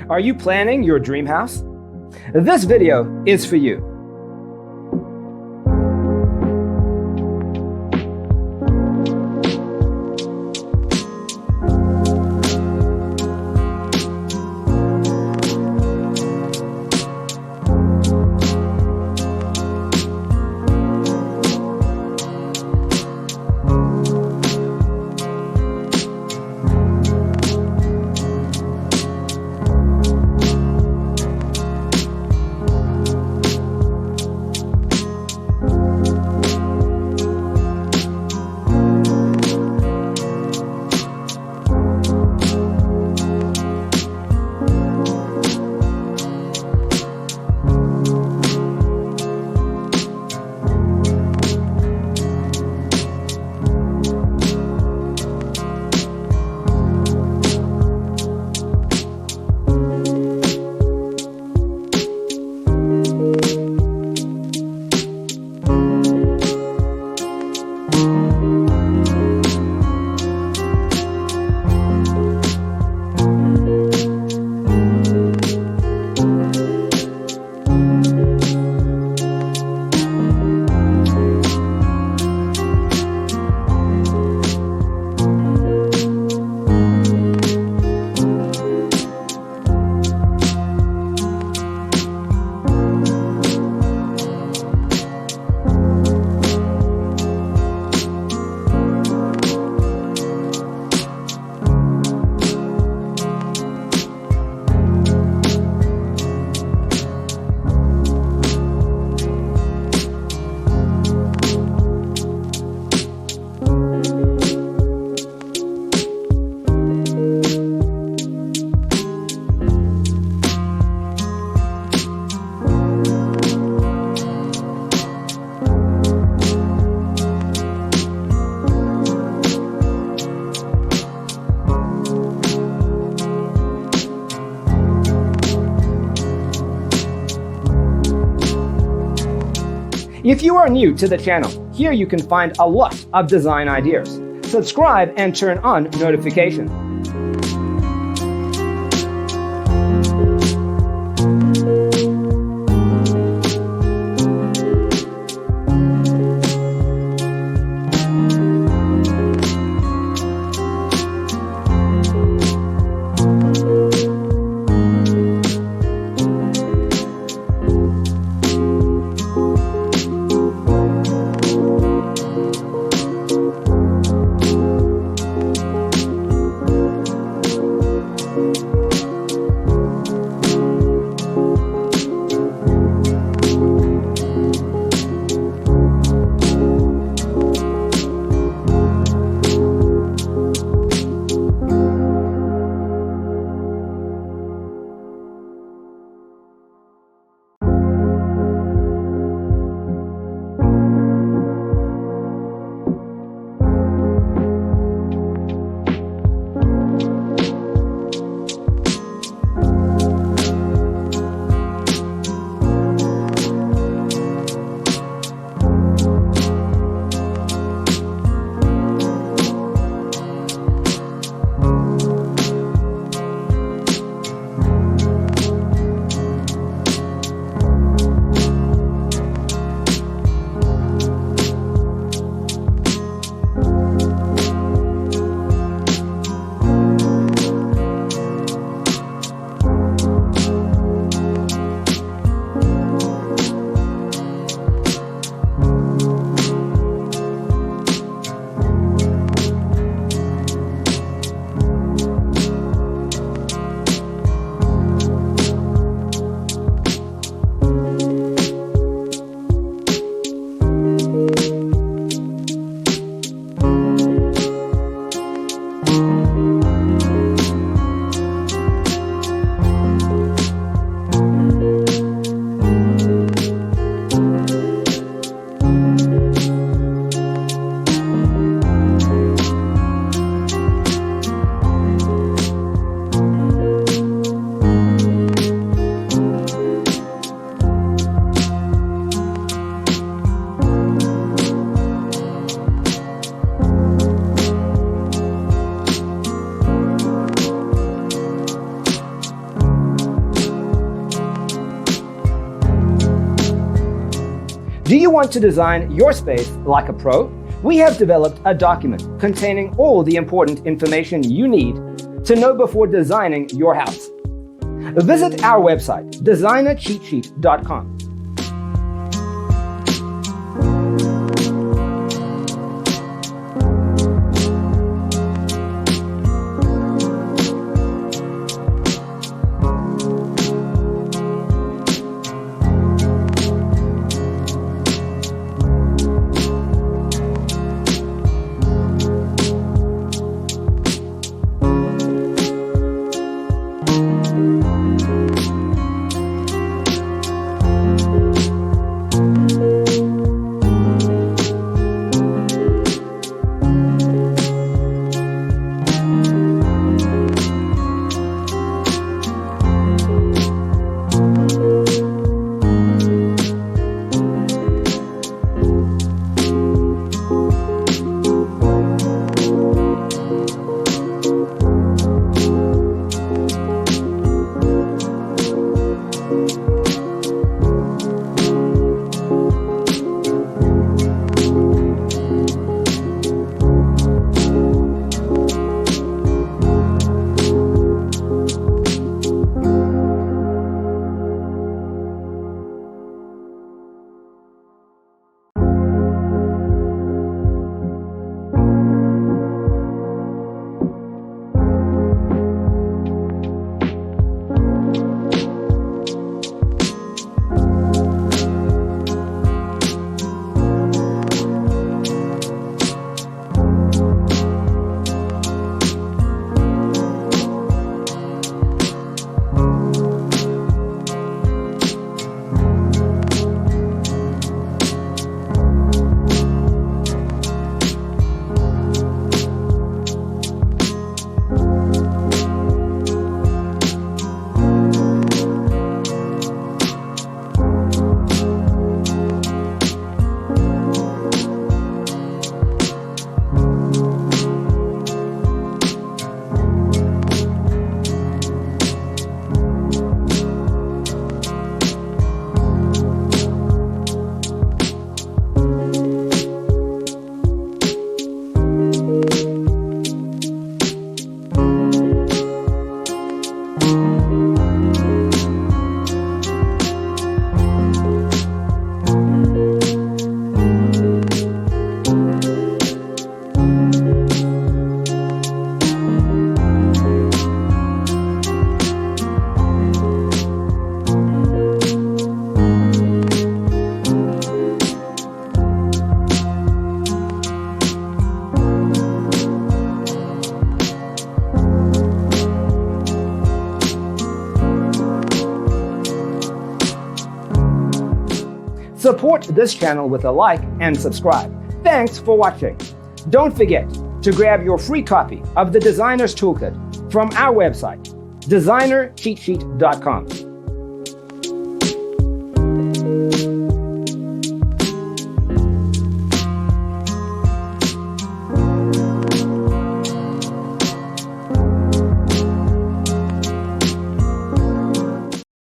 Are you planning your dream house? This video is for you. If you are new to the channel, here you can find a lot of design ideas. Subscribe and turn on notifications. Do you want to design your space like a pro? We have developed a document containing all the important information you need to know before designing your house. Visit our website, designercheatsheet.com. Support this channel with a like and subscribe. Thanks for watching. Don't forget to grab your free copy of the Designer's Toolkit from our website, designercheatsheet.com.